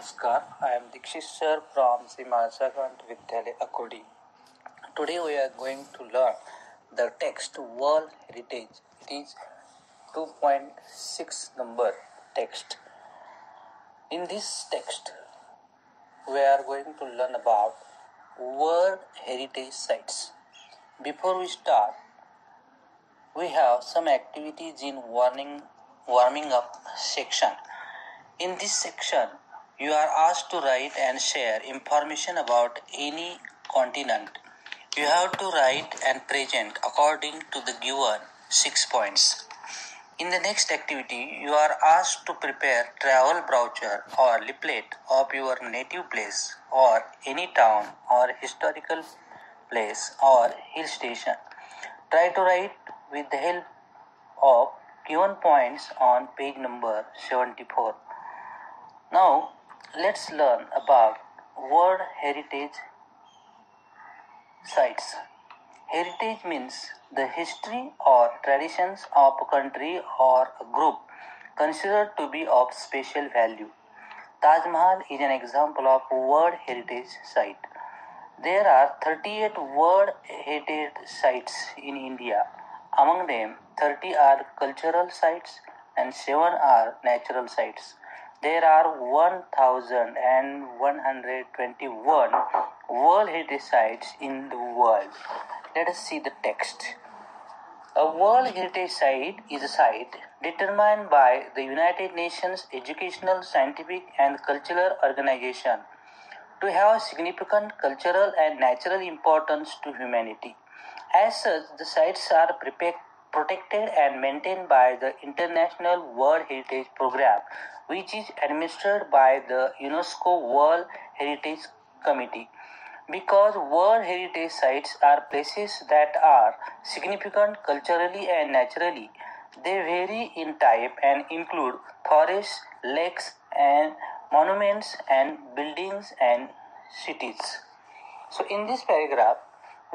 Namaskar, I am Dikshit sir from Sri Mahasakant Vidyalaya Akodi. Today we are going to learn the text World Heritage. It is 2.6 number text. In this text, we are going to learn about World Heritage Sites. Before we start, we have some activities in warming up section. In this section, you are asked to write and share information about any continent. You have to write and present according to the given 6 points. In the next activity, you are asked to prepare travel brochure or leaflet of your native place or any town or historical place or hill station. Try to write with the help of given points on page number 74. Now, let's learn about World Heritage Sites. Heritage means the history or traditions of a country or a group considered to be of special value. Taj Mahal is an example of World Heritage Site. There are 38 World Heritage Sites in India. Among them, 30 are cultural sites and 7 are natural sites. There are 1,121 World Heritage Sites in the world. Let us see the text. A World Heritage Site is a site determined by the United Nations Educational, Scientific and Cultural Organization to have significant cultural and natural importance to humanity. As such, the sites are protected and maintained by the International World Heritage Program, which is administered by the UNESCO World Heritage Committee. Because World Heritage Sites are places that are significant culturally and naturally, they vary in type and include forests, lakes, and monuments and buildings and cities. So, in this paragraph,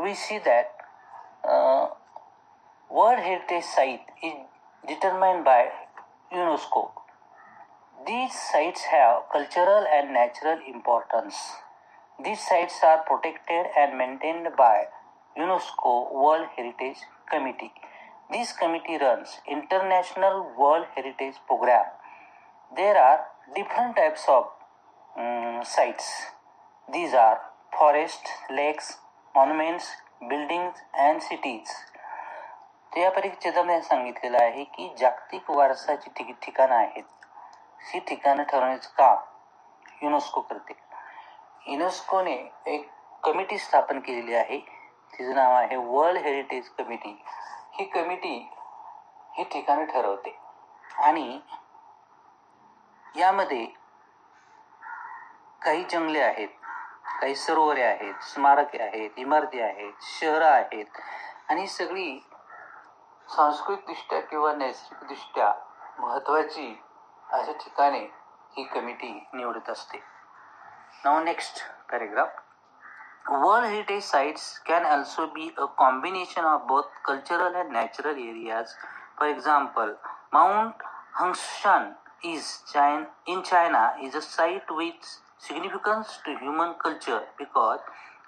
we see that World Heritage Site is determined by UNESCO. These sites have cultural and natural importance. These sites are protected and maintained by UNESCO World Heritage Committee. This committee runs International World Heritage Program. There are different types of sites. These are forests, lakes, monuments, buildings and cities. या परिच्छेदामध्ये सांगितलेलं आहे की जागतिक वारसाची ठिकाणं आहेत. ही ठिकाणं ठरवण्याचं काम UNESCO करते. युनेस्कोने एक कमिटी स्थापन केलेली आहे. तिचं नाव आहे वर्ल्ड हेरिटेज कमिटी. ही कमिटी ही ठिकाणं ठरवते आणि यामध्ये काही जंगले आहेत, काही सरोवरे आहेत, स्मारके आहेत, इमारती आहेत, शहरं आहेत आणि सगळी सांस्कृतिकदृष्ट्या किंवा नैसर्गिकदृष्ट्या महत्त्वाची अशा ठिकाणे ही कमिटी निवडत असते. Now next paragraph. World Heritage Sites can also be a combination of both cultural and natural areas. For example, Mount Hengshan in China is a site with significance to human culture because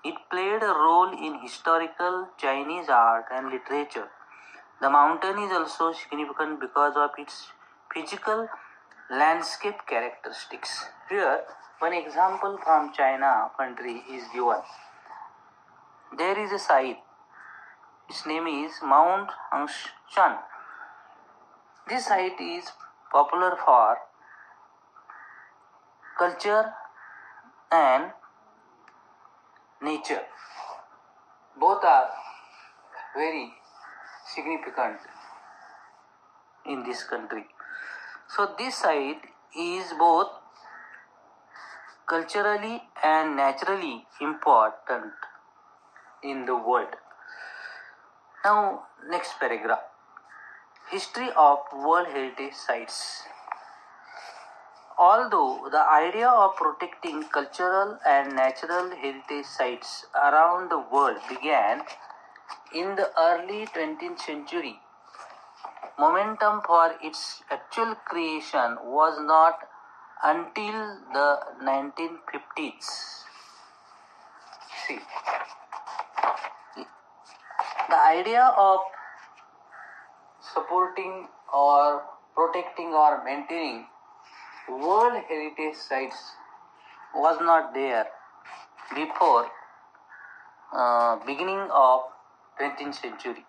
it played a role in historical Chinese art and literature. The mountain is also significant because of its physical landscape characteristics. Here, one example from China country is given. There is a site. Its name is Mount Hengshan. This site is popular for culture and nature. Both are very significant in this country. So this site is both culturally and naturally important in the world. Now next paragraph. History of World Heritage Sites. Although the idea of protecting cultural and natural heritage sites around the world began in the early 20th century, momentum for its actual creation was not until the 1950s. See, the idea of supporting or protecting or maintaining World Heritage Sites was not there before beginning of 20th century.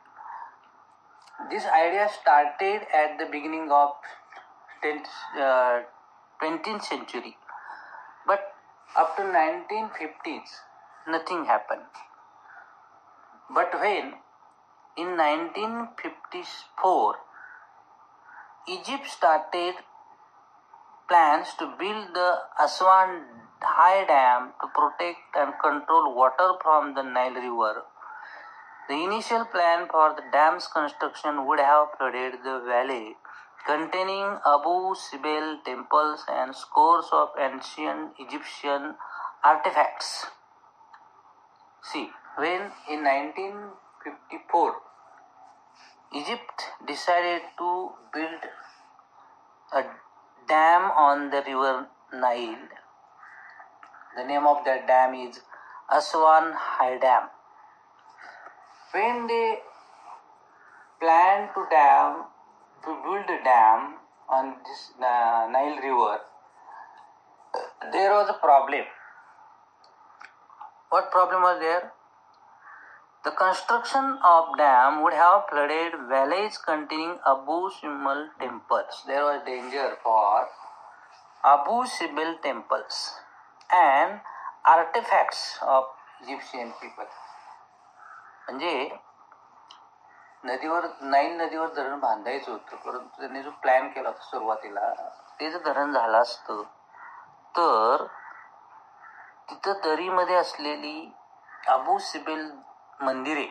This idea started at the beginning of 20th century, but up to 1950s nothing happened. But when in 1954 Egypt started plans to build the Aswan High Dam to protect and control water from the Nile River. The initial plan for the dam's construction would have flooded the valley, containing Abu Simbel temples and scores of ancient Egyptian artifacts. See, when in 1954 Egypt decided to build a dam on the river Nile, the name of that dam is Aswan High Dam. When they planned to build a dam on this Nile River, there was a problem. What problem was there? The construction of dam would have flooded valleys containing Abu Simbel temples. There was danger for Abu Simbel temples and artifacts of Egyptian people. म्हणजे Nile नदीवर धरण बांधायचं होतं, परंतु त्यांनी जो plan केला होता सुरुवातीला, ते जर धरण झालं असतं तर तिथं दरीमध्ये असलेली अबू सिम्बेल मंदिरे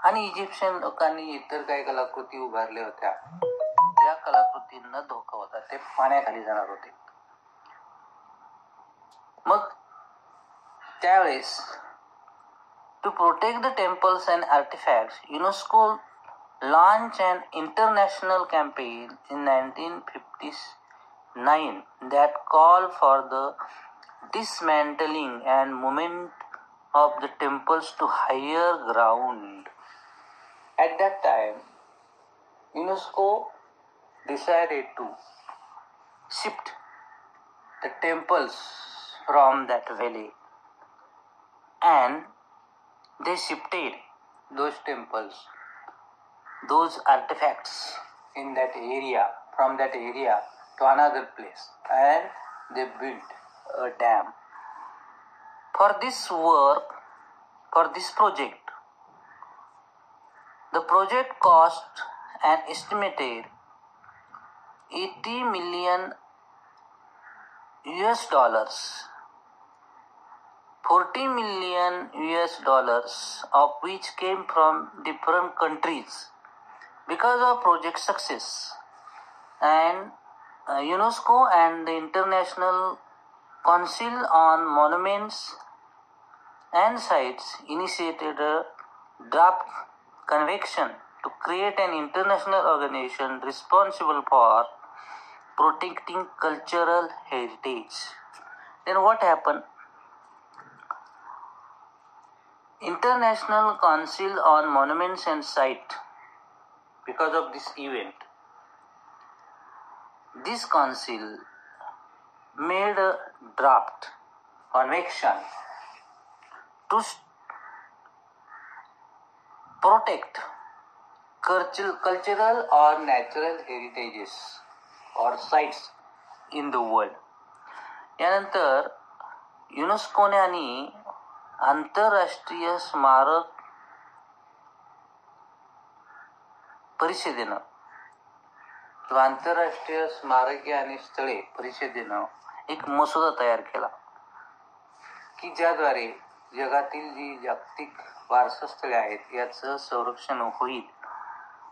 आणि इजिप्शियन लोकांनी इतर काही कलाकृती उभारल्या होत्या, ज्या कलाकृतींना धोका होता, ते पाण्याखाली जाणार होते. मग त्यावेळेस to protect the temples and artifacts, UNESCO launched an international campaign in 1959 that called for the dismantling and movement of the temples to higher ground. At that time, UNESCO decided to shift the temples from that valley, and they shifted those temples, those artifacts in that area, from that area to another place, and they built a dam. For this work, for this project, the project cost an estimated $80 million, 40 million US dollars of which came from different countries because of project success. And UNESCO and the International Council on Monuments and Sites initiated a draft convention to create an international organization responsible for protecting cultural heritage. Then what happened? International Council on Monuments and Sites, because of this event, this council made a draft convention to protect cultural or natural heritages or sites in the world. यानंतर युनेस्कोने आणि आंतरराष्ट्रीय स्मारक परिषदेनं किंवा आंतरराष्ट्रीय स्मारके आणि स्थळे परिषदेनं एक मसुदा तयार केला की ज्याद्वारे जगातील जी जागतिक वारसास्थळे आहेत याचं संरक्षण होईल,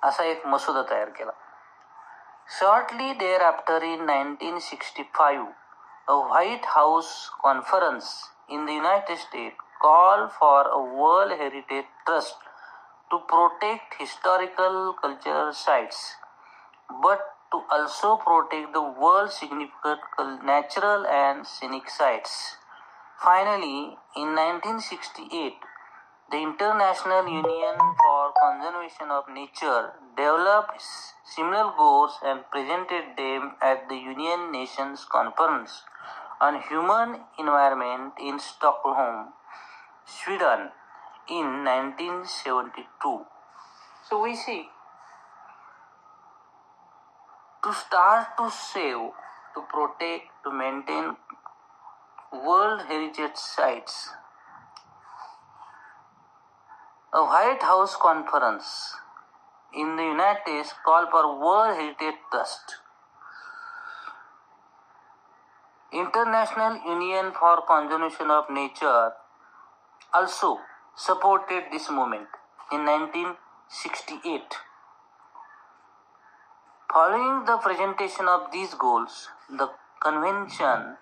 असा एक मसुदा तयार केला. Shortly thereafter, in 1965, a White House conference in the United States called for a World Heritage Trust to protect historical cultural sites, but to also protect the world's significant natural and scenic sites. Finally, in 1968, the International Union for Conservation of Nature developed similar goals and presented them at the United Nations Conference on Human Environment in Stockholm, Sweden in 1972. So we see, to start to save, to protect, to maintain World Heritage Sites, a White House conference in the United States called for World Heritage Trust. International Union for Conservation of Nature also supported this movement in 1968. Following the presentation of these goals, the Convention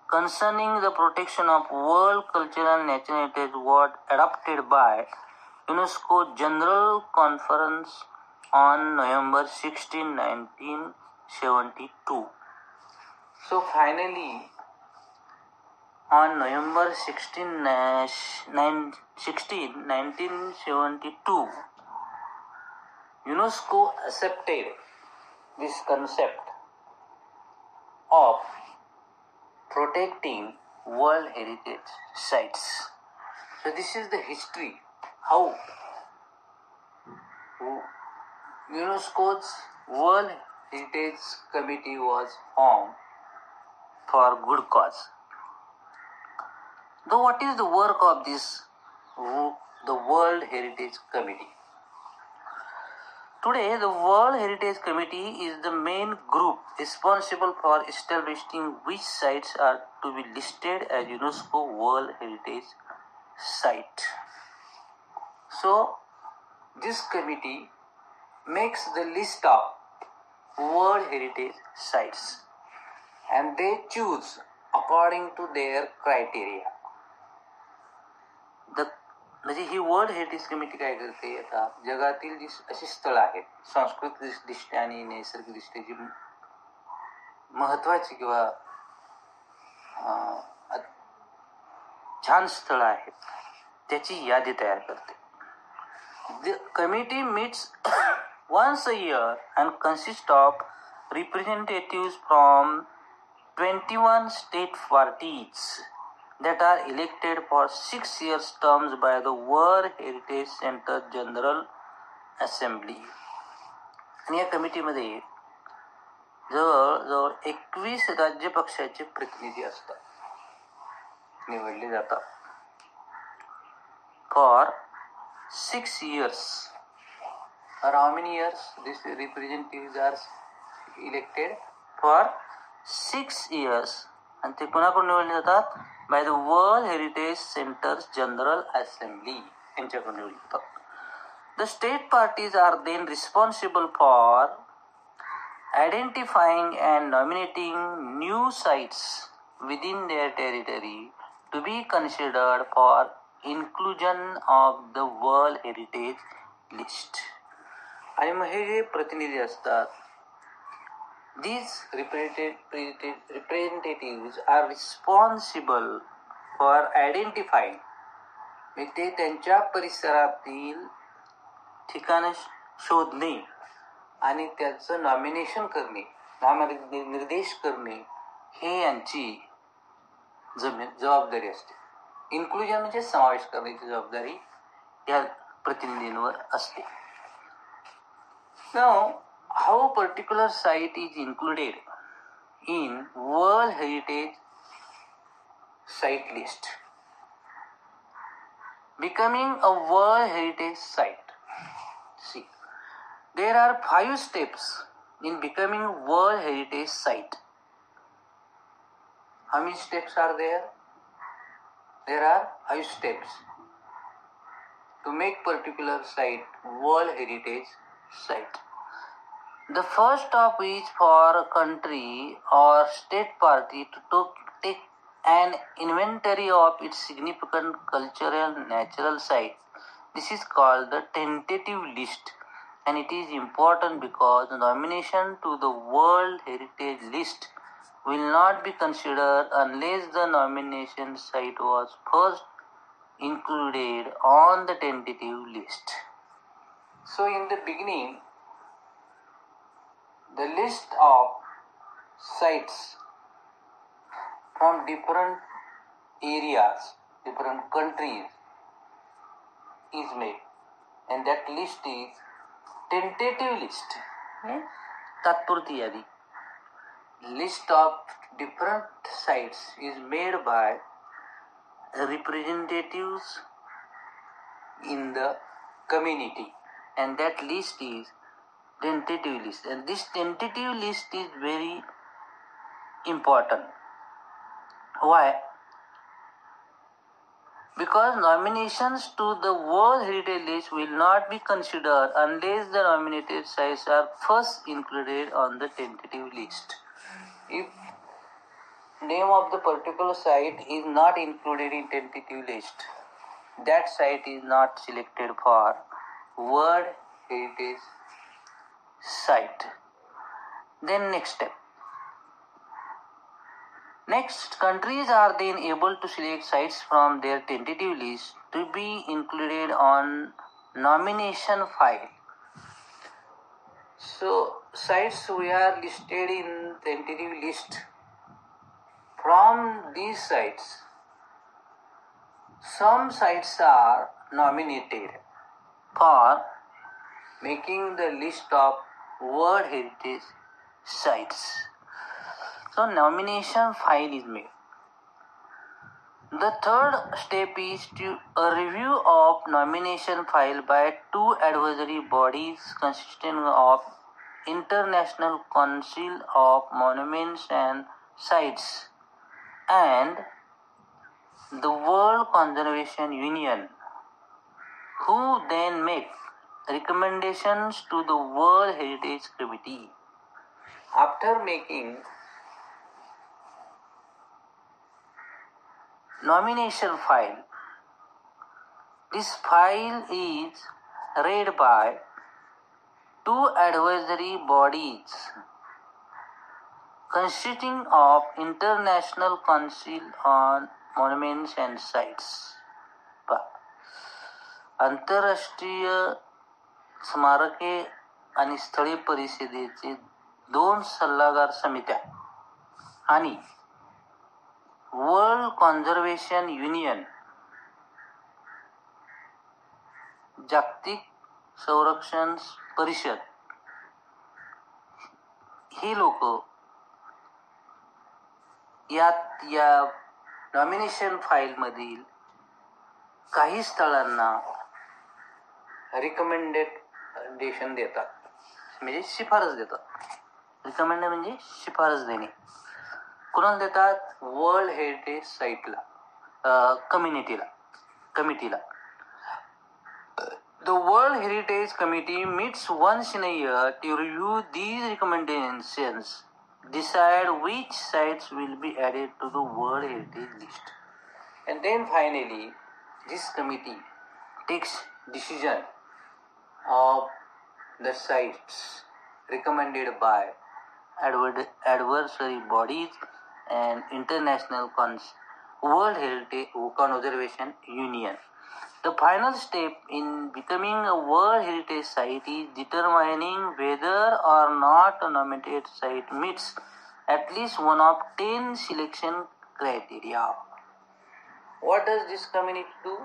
concerning the protection of world cultural and natural heritage was adopted by UNESCO General Conference on November 16, 1972. So finally, on November 16, 1972, UNESCO accepted this concept of protecting World Heritage Sites. So this is the history, how UNESCO's World Heritage Committee was formed for good cause. Though what is the work of the World Heritage Committee? Today, the World Heritage Committee is the main group responsible for establishing which sites are to be listed as UNESCO World Heritage Site. So, this committee makes the list of World Heritage Sites and they choose according to their criteria. म्हणजे ही world heritage committee काय करते, आता जगातील जी अशी स्थळं आहेत सांस्कृतिक दृष्ट्या आणि नैसर्गिकदृष्ट्या जी महत्वाची किंवा छान स्थळं आहेत त्याची यादी तयार करते. The committee meets once a year and consists of representatives from 21 state parties that are elected for 6 years terms by the World Heritage Center General Assembly. आणि या कमिटीमध्ये जवळजवळ 21 राज्य पक्षाचे प्रतिनिधी असतात, निवडले जातात for 6 years. For how many years these representatives are elected? For 6 years. आणि ते कोणाकडून निवडले जातात? By the World Heritage Center's General Assembly यांच्याकडून निवडले जातात. The state parties are then responsible for identifying and nominating new sites within their territory to be considered for inclusion of the World Heritage List. आणि मग हे जे प्रतिनिधी असतात, these representatives are responsible for identifying, ते त्यांच्या परिसरातील ठिकाणं शोधणे आणि त्याचं नॉमिनेशन करणे, त्यामध्ये निर्देश करणे हे यांची जबाबदारी असते. इन्क्लुजन म्हणजे समावेश करण्याची जबाबदारी या प्रतिनिधींवर असते. Now, how a particular site is included in World Heritage Site List. Becoming a World Heritage Site. See, there are 5 steps in becoming World Heritage Site. How many steps are there? There are 5 steps to make particular site World Heritage Site. The first step is for a country or state party to take an inventory of its significant cultural natural sites. This is called the tentative list and it is important because nomination to the World Heritage List will not be considered unless the nomination site was first included on the tentative list. So in the beginning, the list of sites from different areas, different countries is made, and that list is tentative list. तात्पुरती यादी. List of different sites is made by representatives in the community, and that list is tentative list, and this tentative list is very important. Why? Because nominations to the World Heritage List will not be considered unless the nominated sites are first included on the tentative list. If name of the particular site is not included in tentative list, that site is not selected for World Heritage Site. Then next step. Next, countries are then able to select sites from their tentative list to be included on nomination file. So, sites we are listed in tentative list. From these sites, some sites are nominated for making the list of World Heritage Sites. So nomination file is made. The third step is to a review of nomination file by two advisory bodies consisting of International Council of Monuments and Sites and the World Conservation Union, who then make recommendations to the World Heritage Committee. After making nomination file, this file is read by two advisory bodies consisting of International Council on Monuments and Sites. आंतरराष्ट्रीय स्मारके आणि स्थळी परिषदेचे दोन सल्लागार समित्या आणि world conservation union, जागतिक संरक्षण परिषद, ही लोक या नॉमिनेशन फाईल मधील काही स्थळांना रिकमेंडेशन देतात, म्हणजे शिफारस देतात. रिकमेंड म्हणजे शिफारस देणे. कोणाला देतात? वर्ल्ड हेरिटेज साईटला, कमिटीला. The World Heritage Committee meets once in a year to review these recommendations, decide which sites will be added to the World Heritage List, and then finally this committee takes decision of the sites recommended by advisory bodies and International World Heritage Conservation Union. The final step in becoming a World Heritage Site is determining whether or not a nominated site meets at least one of 10 selection criteria. What does this community do?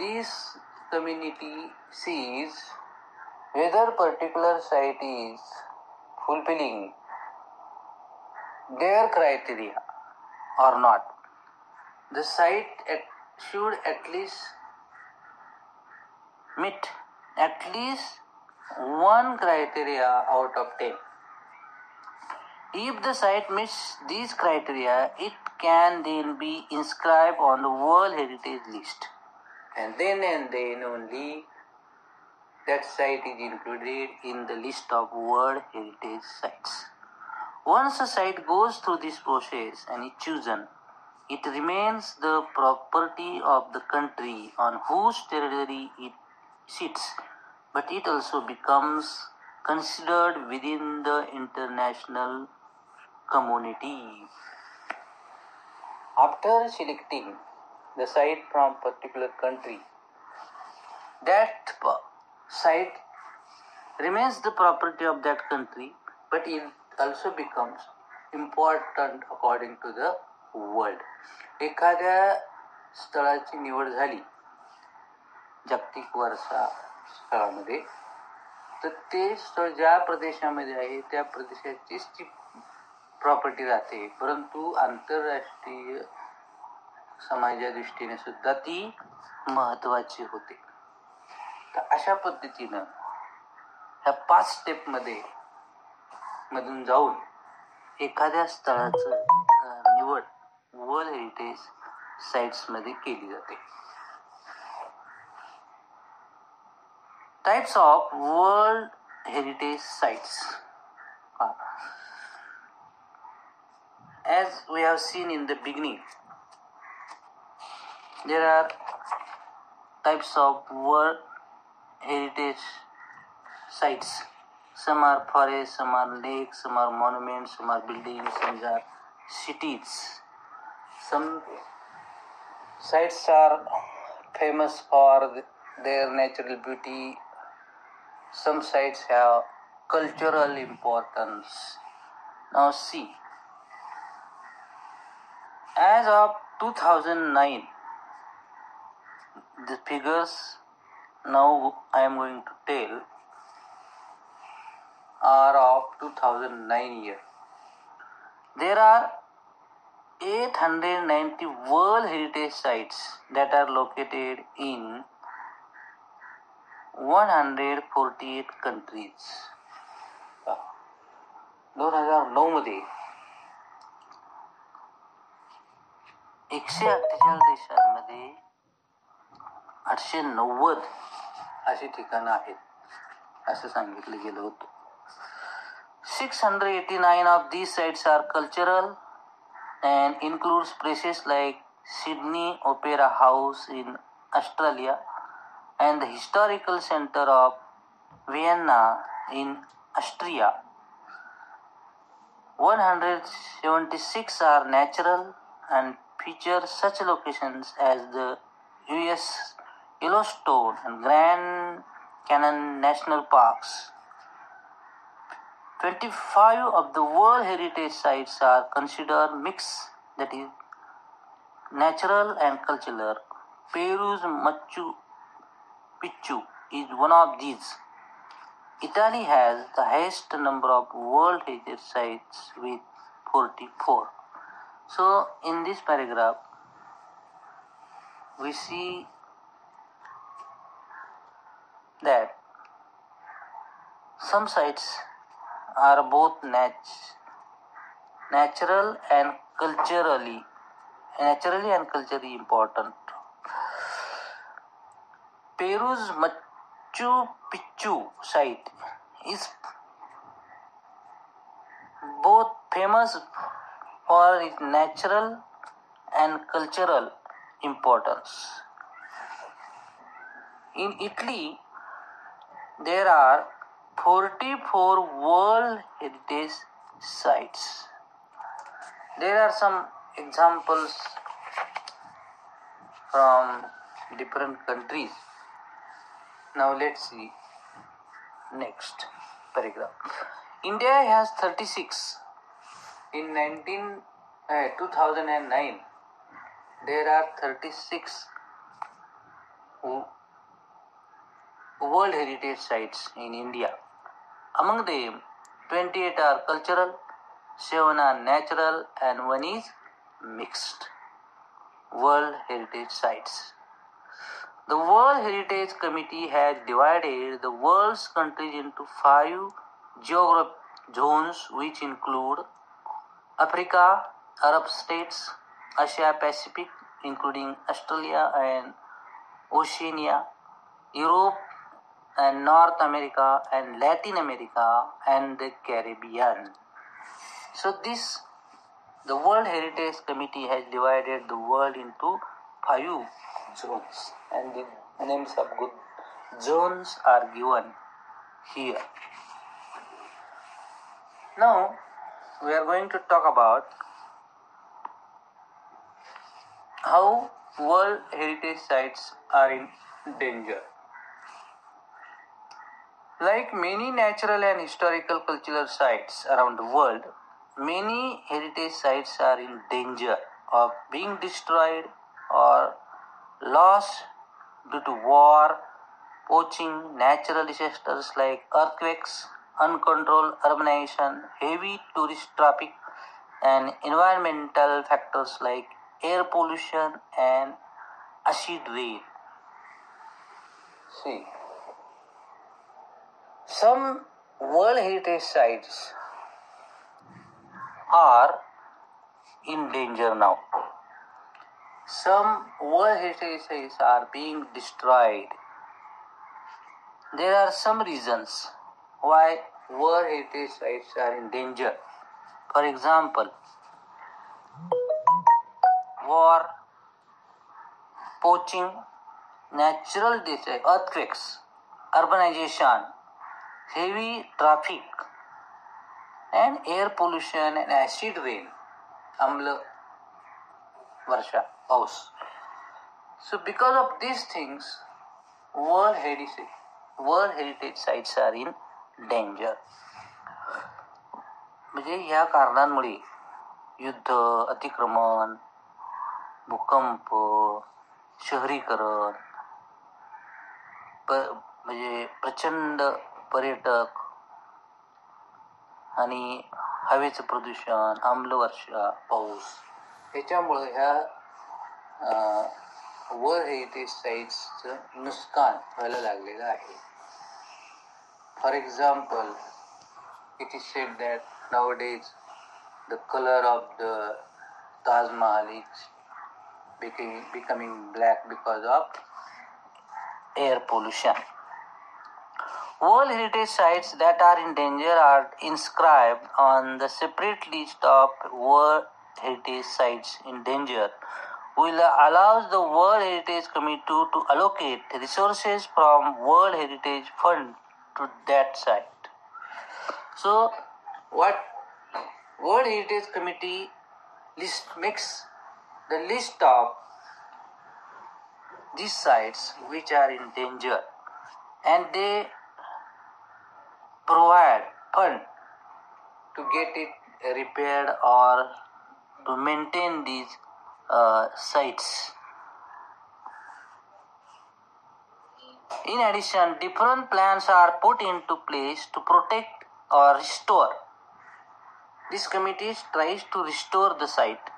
This community sees whether particular site is fulfilling their criteria or not. The site should at least meet at least one criteria out of 10. If the site meets these criteria, it can then be inscribed on the World Heritage List, and then only that site is included in the list of World Heritage Sites. Once a site goes through this process and is chosen, it remains the property of the country on whose territory it sits but it also becomes considered within the international community. After selecting the site from particular country, that site remains the property of that country, but it also becomes important according to the world. एखाद्या स्थळाची निवड झाली जागतिक वारसा स्थळामध्ये, तर ते स्थळ ज्या प्रदेशामध्ये आहे त्या प्रदेशाचीच ती प्रॉपर्टी राहते, परंतु आंतरराष्ट्रीय समाजाच्या दृष्टीने सुद्धा ती महत्वाची होते. तर अशा पद्धतीनं ह्या 5 स्टेपमध्ये मधून जाऊन एखाद्या स्थळाचं निवड वर्ल्ड हेरिटेज साइट्समध्ये केली जाते. Types of world heritage sites. As we have seen in the beginning, there are types of world heritage sites. Some are forests, some are lakes, some are monuments, some are buildings, some are cities. Some sites are famous for their natural beauty. Some sites have cultural importance. Now see, as of 2009, the figures now I am going to tell are of 2009 year. There are 890 World Heritage Sites that are located in 148 countries. 2009 मध्ये 148 देशांमध्ये 890 अशी ठिकाणं आहेत असं सांगितलं गेलं होतं. 689 of these sites are cultural and includes places like Sydney Opera House in Australia and the historical center of Vienna in Austria. 176 are natural and feature such locations as the US Yellowstone and Grand Canyon National Parks. 25 of the World Heritage Sites are considered mixed, that is, natural and cultural. Peru's Machu Picchu is one of these. Italy has the highest number of World Heritage Sites with 44. So, in this paragraph, we see that some sites are both naturally and culturally important. Peru's Machu Picchu site is both famous for its natural and cultural importance. In Italy, there are 44 World Heritage Sites. There are some examples from different countries. Now let's see next paragraph. India has 36. In 2009, there are 36 World Heritage Sites in India. Among them, 28 are cultural, 7 are natural, and 1 is mixed. World Heritage Sites. The World Heritage Committee has divided the world's countries into 5 geographic zones, which include Africa, Arab states, Asia Pacific, including Australia and Oceania, Europe and North America and Latin America and the Caribbean. So the World Heritage Committee has divided the world into 5 zones, and the names are good zones are given here. Now we are going to talk about how World Heritage Sites are in danger. Like many natural and historical cultural sites around the world, many heritage sites are in danger of being destroyed or lost due to war, poaching, natural disasters like earthquakes, uncontrolled urbanization, heavy tourist traffic, and environmental factors like air pollution and acid rain. See, some World Heritage Sites are in danger now. Some World Heritage Sites are being destroyed. There are some reasons why World Heritage Sites are in danger. For example, war, poaching, natural disasters, earthquakes, urbanization, heavy traffic, and air pollution and acid rain, amla varsha, paus. So because of these things, World Heritage Sites are in danger. म्हणजे ह्या कारणांमुळे युद्ध, अतिक्रमण, भूकंप, शहरीकरण, म्हणजे प्रचंड पर्यटक आणि हवेचं प्रदूषण, आम्लवर्षा, पाऊस याच्यामुळे ह्या वर्ल्ड हेरिटेज साईट्सचं नुकसान व्हायला लागलेलं आहे. For example, it is said that nowadays the color of the Taj Mahal is becoming black because of air pollution. World Heritage Sites that are in danger are inscribed on the separate list of World Heritage Sites in danger, will allow the World Heritage Committee to allocate resources from World Heritage Fund to that site. So, what World Heritage Committee makes the list of these sites which are in danger, and they provide fund to get it repaired or to maintain these sites. In addition, different plans are put into place to protect or restore. This committee tries to restore the site.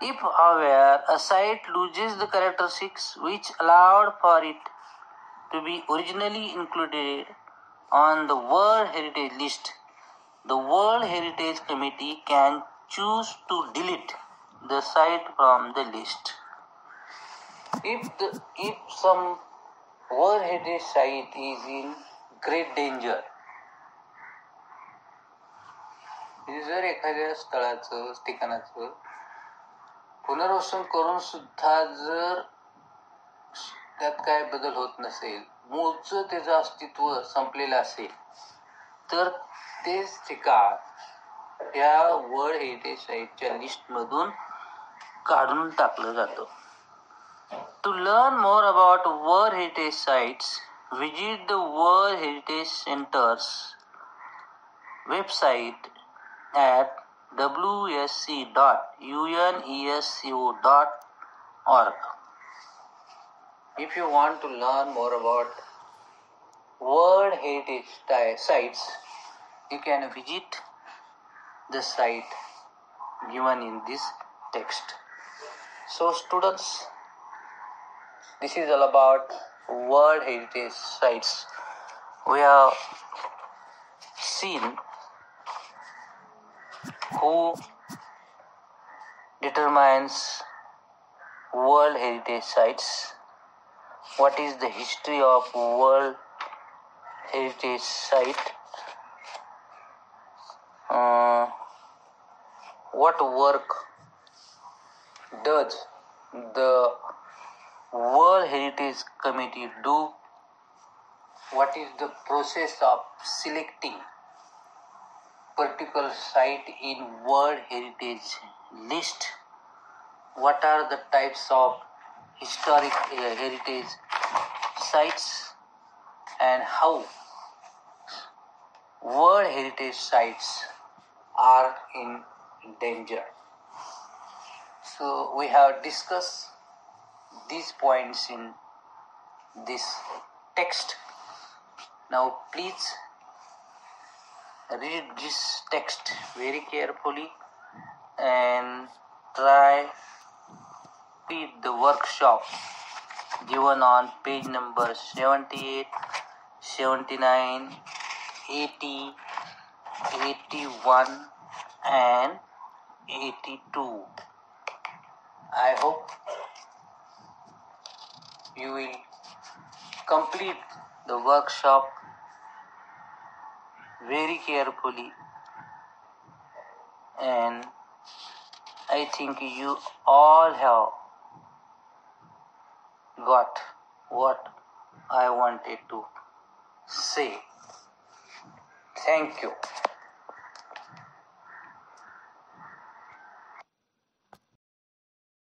If, however, a site loses the characteristics which allowed for it to be originally included on the World Heritage List, the World Heritage Committee can choose to delete the site from the list. If some World Heritage Site is in great danger, जर एखाद्या स्थळाचं, ठिकाणाचं पुनर्वसन करून सुद्धा जर त्यात काय बदल होत नसेल, मूळचं त्याचं अस्तित्व संपलेलं असेल, तर तेच ठिकाण या वर्ल्ड हेरिटेज साईटच्या लिस्टमधून काढून टाकलं जातं. To learn more about World Heritage Sites, visit the World Heritage Center's website at wsc.unesco.org. If you want to learn more about World Heritage Sites, you can visit the site given in this text. So students, this is all about World Heritage Sites. We have seen who determines World Heritage Sites, what is the history of World Heritage Site, what work does the World Heritage Committee do what is the process of selecting particular site in World Heritage List, what are the types of historic heritage sites, and how World Heritage sites are in danger. So we have discussed these points in this text. Now please read this text very carefully and try read the workshop given on page number 78, 79, 80, 81 and 82. I hope you will complete the workshop very carefully, and I think you all have got what I wanted to say. Thank you.